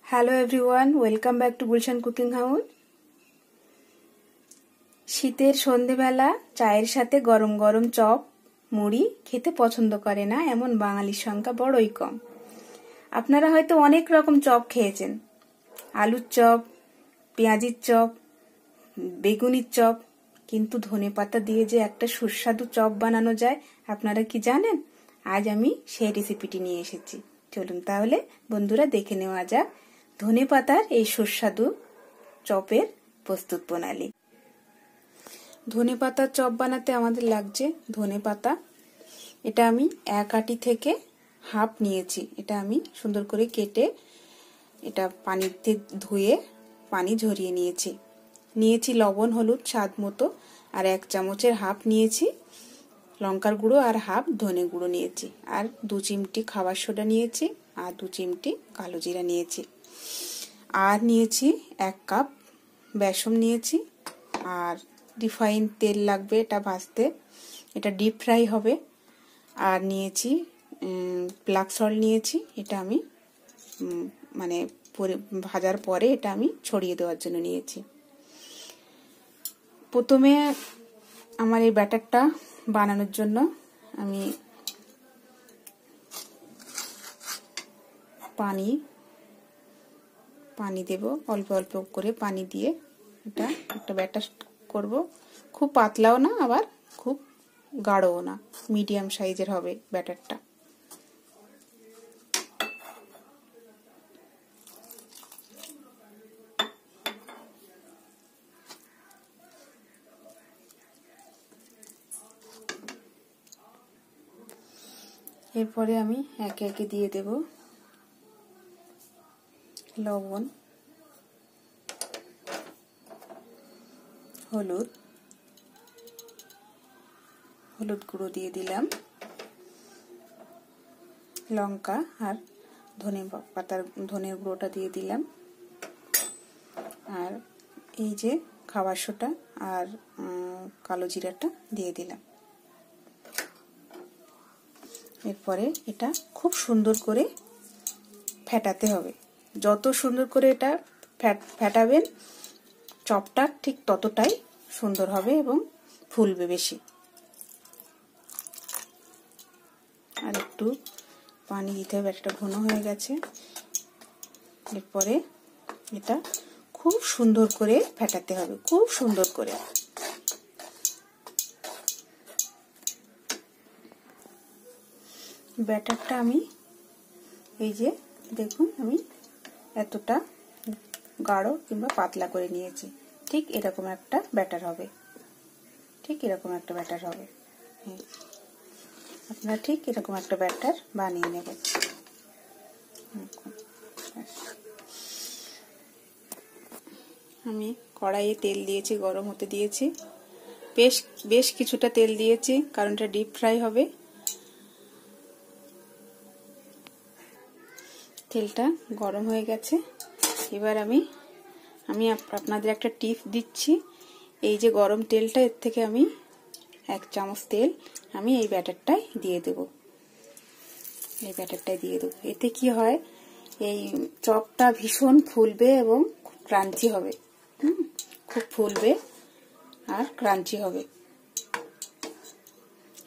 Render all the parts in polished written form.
Hello everyone, welcome back to Gulshan cooking house. শীতের সন্ধেবেলা চায়ের সাথে গরম গরম চপ মুড়ি খেতে পছন্দ করে না এমন বাঙালির সংখ্যা বড়ই কম। আপনারা হয়তো অনেক রকম চপ খেয়েছেন, আলুর চপ, পেঁয়াজির চপ, বেগুনির চপ, কিন্তু ধনেপাতা দিয়ে যে একটা সুস্বাদু চপ বানানো যায় আপনারা কি জানেন? আজ আমি সেই রেসিপিটি নিয়ে এসেছি। চলুন তাহলে বন্ধুরা দেখে নেওয়া যাক ধনেপাতার এই সুস্বাদু চপের প্রস্তুত প্রণালী। ধনেপাতার চপ বানাতে আমাদের লাগছে ধনেপাতা। এটা আমি এক আটি থেকে হাফ নিয়েছি। এটা আমি সুন্দর করে কেটে এটা পানিতে ধুয়ে পানি ঝরিয়ে নিয়েছি। নিয়েছি লবণ হলুদ স্বাদ মতো, আর 1 চামচের হাফ নিয়েছি লঙ্কার গুঁড়ো, আর হাফ ধনে গুঁড়ো নিয়েছি, আর 2 চিমটি খাবার সোডা নিয়েছি, আর 2 চিমটি কালো জিরা নিয়েছি, আর নিয়েছি 1 কাপ বেসন নিয়েছি, আর রিফাইন তেল লাগবে এটা ভাজতে, এটা ডিপ ফ্রাই হবে। আর নিয়েছি ব্ল্যাক সল্ট নিয়েছি, এটা আমি মানে ভাজার পরে এটা আমি ছড়িয়ে দেওয়ার জন্য নিয়েছি। প্রথমে আমার এই ব্যাটারটা বানানোর জন্য আমি পানি দেব, অল্প অল্প করে পানি দিয়ে এটা একটা ব্যাটার করব। খুব পাতলাও না আবার খুব গাঢ়ও না, মিডিয়াম সাইজের হবে ব্যাটারটা। এরপরে আমি একে একে দিয়ে দেব লবণ, হলুদ গুঁড়ো দিয়ে দিলাম, লঙ্কা আর ধনের গুঁড়োটা দিয়ে দিলাম, আর এই যে খাবার সোডা আর কালো জিরাটা দিয়ে দিলাম। এরপরে এটা খুব সুন্দর করে ফেটাতে হবে। যত সুন্দর করে এটা ফেটাবেন চপটা ঠিক ততটাই সুন্দর হবে এবং ফুলবে বেশি। আর একটু পানি দিতে হবে, একটা ঘন হয়ে গেছে। এরপরে এটা খুব সুন্দর করে ফেটাতে হবে, খুব সুন্দর করে। ব্যাটারটা আমি এই যে দেখুন আমি এতটা গাঢ় কিংবা পাতলা করে নিয়েছি। ঠিক এরকম একটা ব্যাটার হবে, ঠিক এরকম একটা ব্যাটার হবে। আপনারা ঠিক এরকম একটা ব্যাটার বানিয়ে নেবেন। আমি কড়াইয়ে তেল দিয়েছি, গরম হতে দিয়েছি, বেশ কিছুটা তেল দিয়েছি কারণ এটা ডিপ ফ্রাই হবে। তেলটা গরম হয়ে গেছে। এবার আমি আপনাদের একটা টিপ দিচ্ছি। এই যে গরম তেলটা, এর থেকে আমি 1 চামচ তেল আমি এই ব্যাটারটায় দিয়ে দেব। এতে কি হয়, এই চপটা ভীষণ ফুলবে এবং খুব ক্রাঞ্চি হবে। খুব ফুলবে আর ক্রাঞ্চি হবে।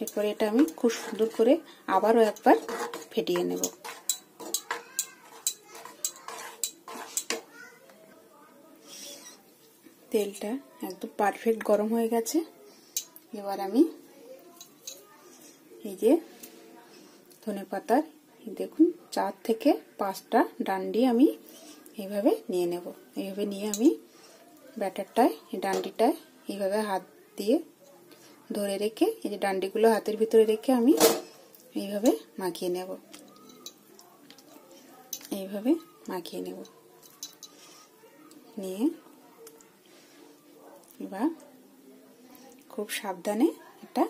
এরপরে এটা আমি খুব সুন্দর করে আবারও একবার ফেটিয়ে নেব। তেলটা একদম পারফেক্ট গরম হয়ে গেছে। এবার আমি এই যে ধনেপাতার দেখুন 4 থেকে 5টা ডান্ডি আমি এইভাবে নিয়ে নেব। এইভাবে নিয়ে আমি ব্যাটারটায় ডান্ডিটায় এইভাবে হাত দিয়ে ধরে রেখে এই যে ডান্ডিগুলো হাতের ভিতরে রেখে আমি এইভাবে মাখিয়ে নেব। এইভাবে মাখিয়ে নেব। নিয়ে এবার খুব সাবধানে এটা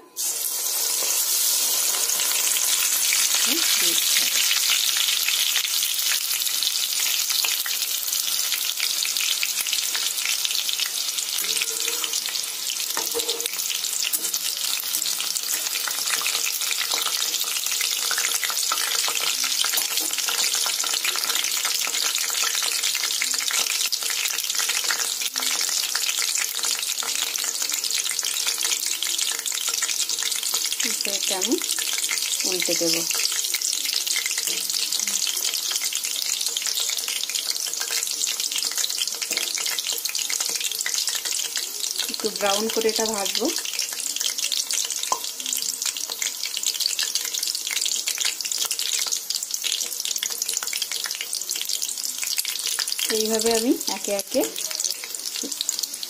উল্টে দেব। একটু ব্রাউন করে এটা ভাজবো। এইভাবে আমি একে একে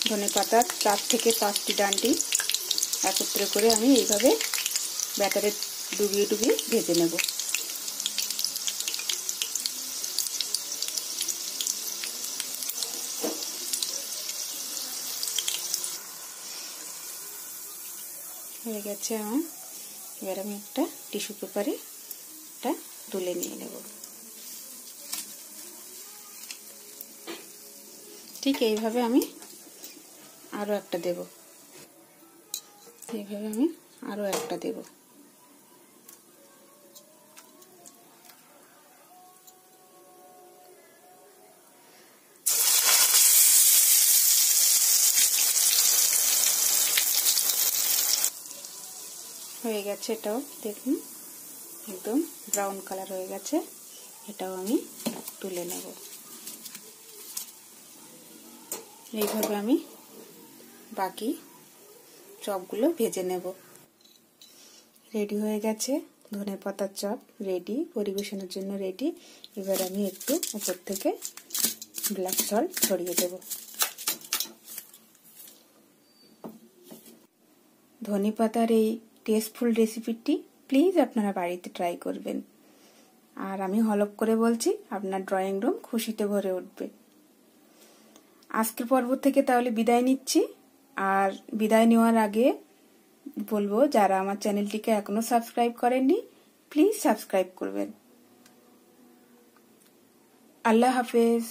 ধনেপাতার 4 থেকে 5টি ডাঁটি একত্রে করে আমি এইভাবে ব্যাটারে ডুবিয়ে ডুবিয়ে ভেজে নেব। হয়ে গেছে আমার। এবার আমি একটা টিস্যু পেপারে এটা তুলে নিয়ে নেব। ঠিক এইভাবে আমি আরো একটা দেব। এইভাবে আমি আরো একটা দেব। হয়ে গেছে, এটাও দেখুন একদম ব্রাউন কালার হয়ে গেছে। এটাও আমি তুলে নেব। এইভাবে আমি বাকি চপগুলো ভেজে নেব। রেডি হয়ে গেছে ধনেপাতার চপ, রেডি, পরিবেশনের জন্য রেডি। এবার আমি একটু উপর থেকে ব্ল্যাক সল্ট ছড়িয়ে দেব। ধনেপাতার এই টেস্টফুল রেসিপিটি প্লিজ আপনারা বাড়িতে ট্রাই করবেন। আর আমি হলপ করে বলছি, আপনার ড্রয়িং রুম খুশিতে ভরে উঠবে। আজকের পর্ব থেকে তাহলে বিদায় নিচ্ছি। আর বিদায় নেওয়ার আগে বলবো, যারা আমার চ্যানেলটিকে এখনো সাবস্ক্রাইব করেননি প্লিজ সাবস্ক্রাইব করবেন। আল্লাহ হাফেজ।